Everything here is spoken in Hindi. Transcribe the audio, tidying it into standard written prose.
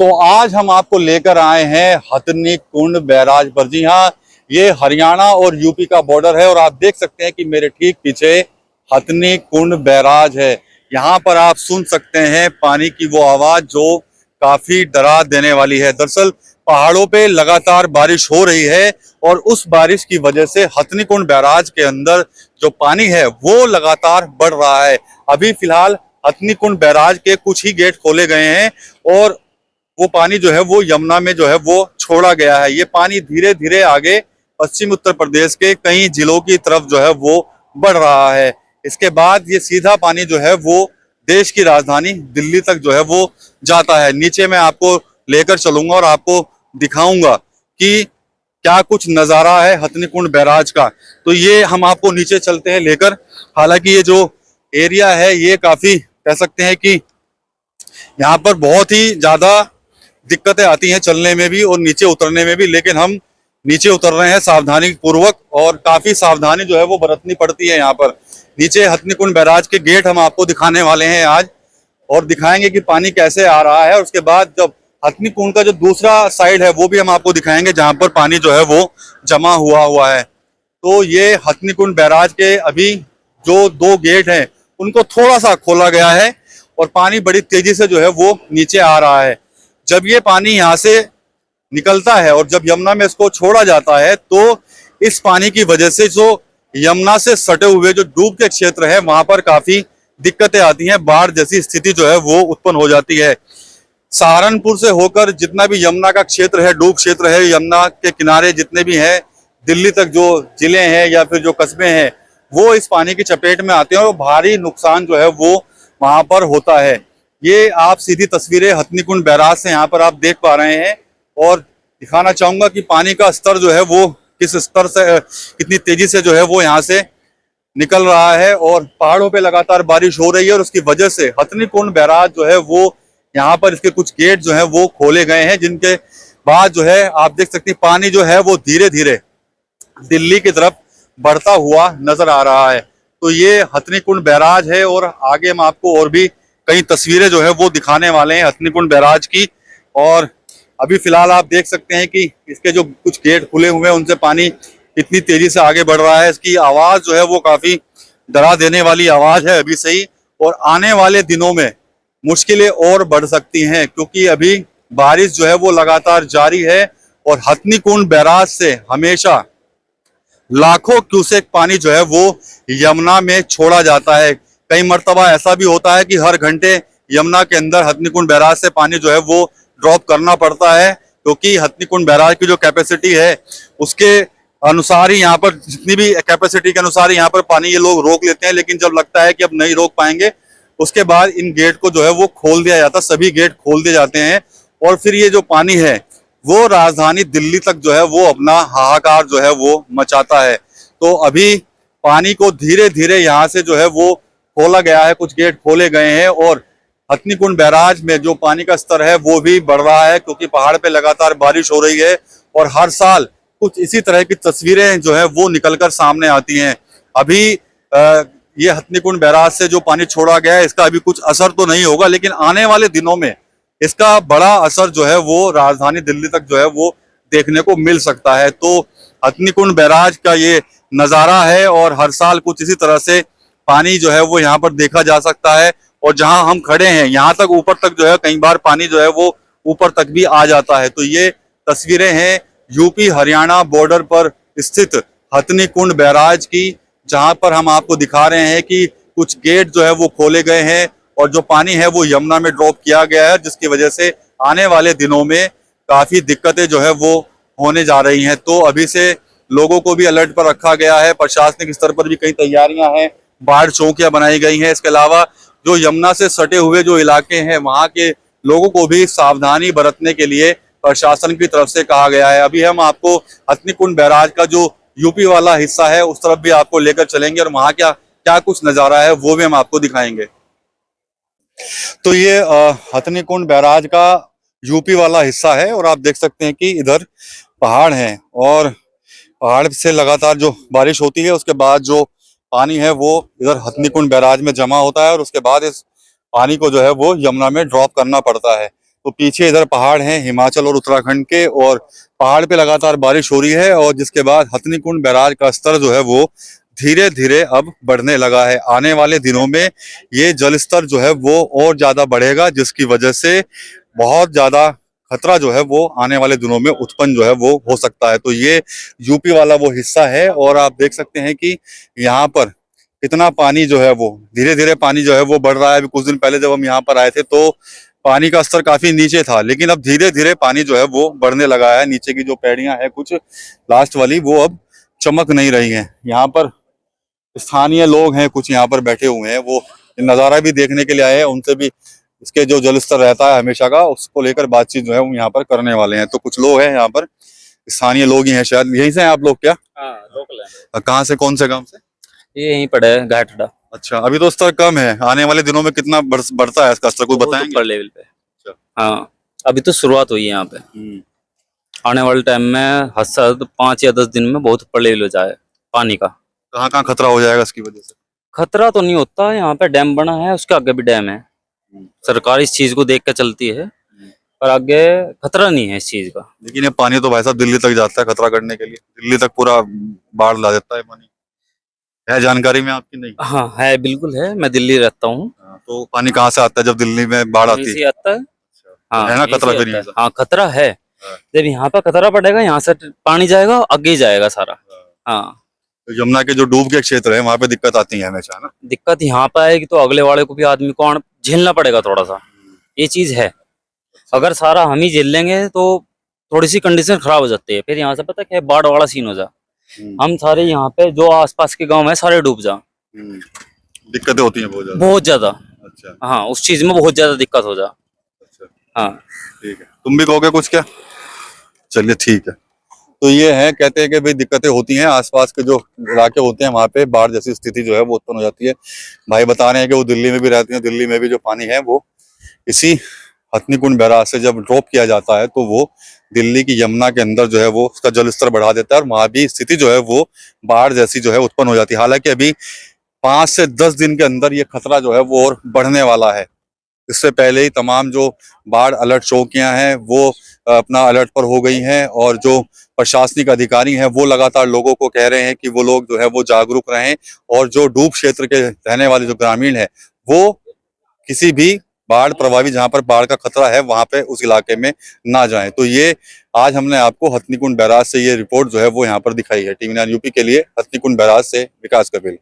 तो आज हम आपको लेकर आए हैं हथनी कुंड बैराज पर। जी हाँ, ये हरियाणा और यूपी का बॉर्डर है और आप देख सकते हैं कि मेरे ठीक पीछे हथनी कुंड बैराज है। यहाँ पर आप सुन सकते हैं पानी की वो आवाज जो काफी डरा देने वाली है। दरअसल पहाड़ों पे लगातार बारिश हो रही है और उस बारिश की वजह से हथनी कुंड बैराज के अंदर जो पानी है वो लगातार बढ़ रहा है। अभी फिलहाल हथनी कुंड बैराज के कुछ ही गेट खोले गए हैं और वो पानी जो है वो यमुना में जो है वो छोड़ा गया है। ये पानी धीरे धीरे आगे पश्चिम उत्तर प्रदेश के कई जिलों की तरफ जो है वो बढ़ रहा है। इसके बाद ये सीधा पानी जो है वो देश की राजधानी दिल्ली तक जो है वो जाता है। नीचे मैं आपको लेकर चलूंगा और आपको दिखाऊंगा कि क्या कुछ नजारा है हथनी कुंड बैराज का। तो ये हम आपको नीचे चलते हैं लेकर। हालांकि ये जो एरिया है ये काफी कह सकते हैं कि यहाँ पर बहुत ही ज्यादा दिक्कतें आती हैं चलने में भी और नीचे उतरने में भी, लेकिन हम नीचे उतर रहे हैं सावधानी पूर्वक और काफी सावधानी जो है वो बरतनी पड़ती है। यहाँ पर नीचे हथनी कुंड बैराज के गेट हम आपको दिखाने वाले हैं आज और दिखाएंगे कि पानी कैसे आ रहा है। और उसके बाद जब हथनी कुंड का जो दूसरा साइड है वो भी हम आपको दिखाएंगे जहां पर पानी जो है वो जमा हुआ है। तो ये हथनी कुंड बैराज के अभी जो दो गेट हैं उनको थोड़ा सा खोला गया है और पानी बड़ी तेजी से जो है वो नीचे आ रहा है। जब ये पानी यहाँ से निकलता है और जब यमुना में इसको छोड़ा जाता है तो इस पानी की वजह से जो यमुना से सटे हुए जो डूब के क्षेत्र है वहां पर काफी दिक्कतें आती हैं। बाढ़ जैसी स्थिति जो है वो उत्पन्न हो जाती है। सहारनपुर से होकर जितना भी यमुना का क्षेत्र है, डूब क्षेत्र है, यमुना के किनारे जितने भी हैं, दिल्ली तक जो जिले हैं या फिर जो कस्बे हैं वो इस पानी की चपेट में आते हैं और भारी नुकसान जो है वो वहां पर होता है। ये आप सीधी तस्वीरें हथनी कुंड बैराज से यहाँ पर आप देख पा रहे हैं और दिखाना चाहूंगा कि पानी का स्तर जो है वो किस स्तर से कितनी तेजी से जो है वो यहाँ से निकल रहा है। और पहाड़ों पे लगातार बारिश हो रही है और उसकी वजह से हथनी कुंड बैराज जो है वो यहाँ पर इसके कुछ गेट जो है वो खोले गए हैं, जिनके बाद जो है आप देख सकते हैं पानी जो है वो धीरे धीरे दिल्ली की तरफ बढ़ता हुआ नजर आ रहा है। तो ये हथनी कुंड बैराज है और आगे हम आपको और भी कई तस्वीरें जो है वो दिखाने वाले हैं हथनी कुंड बैराज की। और अभी फिलहाल आप देख सकते हैं कि इसके जो कुछ गेट खुले हुए हैं उनसे पानी इतनी तेजी से आगे बढ़ रहा है। इसकी आवाज जो है वो काफी डरा देने वाली आवाज है अभी से ही, और आने वाले दिनों में मुश्किलें और बढ़ सकती हैं क्योंकि अभी बारिश जो है वो लगातार जारी है और हथनी कुंड बैराज से हमेशा लाखों क्यूसेक पानी जो है वो यमुना में छोड़ा जाता है। कई मर्तबा ऐसा भी होता है कि हर घंटे यमुना के अंदर हथनी कुंड बैराज से पानी जो है वो ड्रॉप करना पड़ता है क्योंकि हथनी कुंड बैराज की जो कैपेसिटी है उसके अनुसार ही यहाँ पर जितनी भी कैपेसिटी के अनुसार यहाँ पर पानी ये लोग रोक लेते हैं, लेकिन जब लगता है कि अब नहीं रोक पाएंगे उसके बाद इन गेट को जो है वो खोल दिया जाता है। सभी गेट खोल दिए जाते हैं और फिर ये जो पानी है वो राजधानी दिल्ली तक जो है वो अपना हाहाकार जो है वो मचाता है। तो अभी पानी को धीरे धीरे यहाँ से जो है वो खोला गया है, कुछ गेट खोले गए हैं और हथनी कुंड बैराज में जो पानी का स्तर है वो भी बढ़ रहा है क्योंकि पहाड़ पे लगातार बारिश हो रही है और हर साल कुछ इसी तरह की तस्वीरें जो है वो निकलकर सामने आती हैं। अभी ये हथनी कुंड बैराज से जो पानी छोड़ा गया है इसका अभी कुछ असर तो नहीं होगा, लेकिन आने वाले दिनों में इसका बड़ा असर जो है वो राजधानी दिल्ली तक जो है वो देखने को मिल सकता है। तो हथनी कुंड बैराज का ये नजारा है और हर साल कुछ इसी तरह से पानी जो है वो यहाँ पर देखा जा सकता है। और जहां हम खड़े हैं यहाँ तक ऊपर तक जो है कई बार पानी जो है वो ऊपर तक भी आ जाता है। तो ये तस्वीरें हैं यूपी हरियाणा बॉर्डर पर स्थित हथनी कुंड बैराज की, जहां पर हम आपको दिखा रहे हैं कि कुछ गेट जो है वो खोले गए हैं और जो पानी है वो यमुना में ड्रॉप किया गया है, जिसकी वजह से आने वाले दिनों में काफी दिक्कतें जो है वो होने जा रही हैं। तो अभी से लोगों को भी अलर्ट पर रखा गया है, प्रशासनिक स्तर पर भी कई तैयारियां हैं, बाढ़ चौकियां बनाई गई हैं। इसके अलावा जो यमुना से सटे हुए जो इलाके हैं वहां के लोगों को भी सावधानी बरतने के लिए प्रशासन की तरफ से कहा गया है। अभी हम आपको हथनी कुंड बैराज का जो यूपी वाला हिस्सा है उस तरफ भी आपको लेकर चलेंगे और वहां क्या क्या कुछ नजारा है वो भी हम आपको दिखाएंगे। तो ये हथनी कुंड बैराज का यूपी वाला हिस्सा है और आप देख सकते हैं कि इधर पहाड़ हैं और पहाड़ से लगातार जो बारिश होती है उसके बाद जो पानी है वो इधर हथनी कुंड बैराज में जमा होता है और उसके बाद इस पानी को जो है वो यमुना में ड्रॉप करना पड़ता है। तो पीछे इधर पहाड़ हैं हिमाचल और उत्तराखंड के, और पहाड़ पे लगातार बारिश हो रही है, और जिसके बाद हथनी कुंड बैराज का स्तर जो है वो धीरे धीरे अब बढ़ने लगा है। आने वाले दिनों में ये जल स्तर जो है वो और ज्यादा बढ़ेगा, जिसकी वजह से बहुत ज्यादा खतरा जो है वो आने वाले दिनों में उत्पन्न जो है वो हो सकता है। तो ये यूपी वाला वो हिस्सा है, और आप देख सकते हैं कि यहाँ पर कितना पानी जो है वो धीरे धीरे पानी जो है वो बढ़ रहा है। अभी कुछ दिन पहले जब हम यहाँ पर आए थे तो पानी का स्तर काफी नीचे था, लेकिन अब धीरे धीरे पानी जो है वो बढ़ने लगा है। नीचे की जो पैड़ियां हैं कुछ लास्ट वाली, वो अब चमक नहीं रही हैं। यहाँ पर स्थानीय लोग हैं कुछ यहाँ पर बैठे हुए हैं, वो नज़ारा भी देखने के लिए आए हैं। उनसे भी इसके जो जल स्तर रहता है हमेशा का, उसको लेकर बातचीत जो है वो यहाँ पर करने वाले हैं। तो कुछ लोग हैं यहाँ पर, स्थानीय लोग ही हैं, शायद यहीं से हैं आप लोग क्या? हाँ, लोकल है। कहाँ से, कौन से गांव से? ये यहीं पड़ा है घाटड़ा। अच्छा, अभी तो स्तर कम है, आने वाले दिनों में कितना बढ़ता है इसका स्तर, कुछ बहुत बताएंगे? ऊपर लेवल पे। अच्छा। हाँ, अभी तो शुरुआत हुई है यहाँ पे। आने वाले टाइम में हद से हद 5 या 10 दिन में बहुत ऊपर लेवल हो जाए पानी का। कहाँ कहाँ खतरा हो जाएगा इसकी वजह से? खतरा तो नहीं होता, यहाँ पे डैम बना है, उसके आगे भी डैम है। सरकार इस चीज को देख के चलती है, पर आगे खतरा नहीं है इस चीज का। लेकिन ये पानी तो भाई साहब दिल्ली तक जाता है खतरा करने के लिए, दिल्ली तक पूरा बाढ़ ला देता है पानी। है जानकारी में आपकी? नहीं। हाँ है, बिल्कुल है, मैं दिल्ली रहता हूँ। तो पानी कहाँ से आता है जब दिल्ली में बाढ़ यहीं आती से है? आता है। हाँ, है ना यहीं खतरा से फिर आता यहाँ है। से? हाँ, खतरा है। हाँ। जब यहाँ पे खतरा पड़ेगा, यहाँ से पानी जाएगा, आगे ही जाएगा सारा। हाँ, तो यमुना के जो डूब के क्षेत्र है वहां पे दिक्कत आती है हमेशा, है ना? दिक्कत यहाँ पे आएगी तो अगले वाले को भी, आदमी को झेलना पड़ेगा थोड़ा सा। ये चीज है, अगर सारा हम ही झेल लेंगे तो थोड़ी सी कंडीशन खराब हो जाती है। फिर यहाँ से पता क्या है, बाढ़ वाला सीन हो जा, हम सारे यहाँ पे जो आसपास के गांव है सारे डूब जा। दिक्कतें होती हैं बहुत ज्यादा। बहुत ज्यादा। अच्छा। हाँ, उस चीज में बहुत ज्यादा दिक्कत हो जा। अच्छा, हाँ, ठीक है। तुम भी कहोगे कुछ क्या? चलिए ठीक है। तो ये है, कहते हैं कि भाई दिक्कतें होती हैं, आसपास के जो इलाके होते हैं वहां पे बाढ़ जैसी स्थिति जो है वो उत्पन्न हो जाती है। भाई बता रहे हैं कि वो दिल्ली में भी रहते हैं, दिल्ली में भी जो पानी है वो इसी हथनी कुंड बैराज से जब ड्रॉप किया जाता है तो वो दिल्ली की यमुना के अंदर जो है वो उसका जल स्तर बढ़ा देता है, और वहां भी स्थिति जो है वो बाढ़ जैसी जो है उत्पन्न हो जाती है। हालांकि अभी 5 से 10 दिन के अंदर ये खतरा जो है वो और बढ़ने वाला है। इससे पहले ही तमाम जो बाढ़ अलर्ट चौकियां हैं वो अपना अलर्ट पर हो गई हैं, और जो प्रशासनिक अधिकारी हैं वो लगातार लोगों को कह रहे हैं कि वो लोग जो है वो जागरूक रहें, और जो डूब क्षेत्र के रहने वाले जो ग्रामीण हैं वो किसी भी बाढ़ प्रभावित, जहां पर बाढ़ का खतरा है वहां पे उस इलाके में ना जाएं। तो ये आज हमने आपको हथनी कुंड बैराज से ये रिपोर्ट जो है वो यहाँ पर दिखाई है। टीवी 9 यूपी के लिए हथनी कुंड बैराज से विकास कपिल।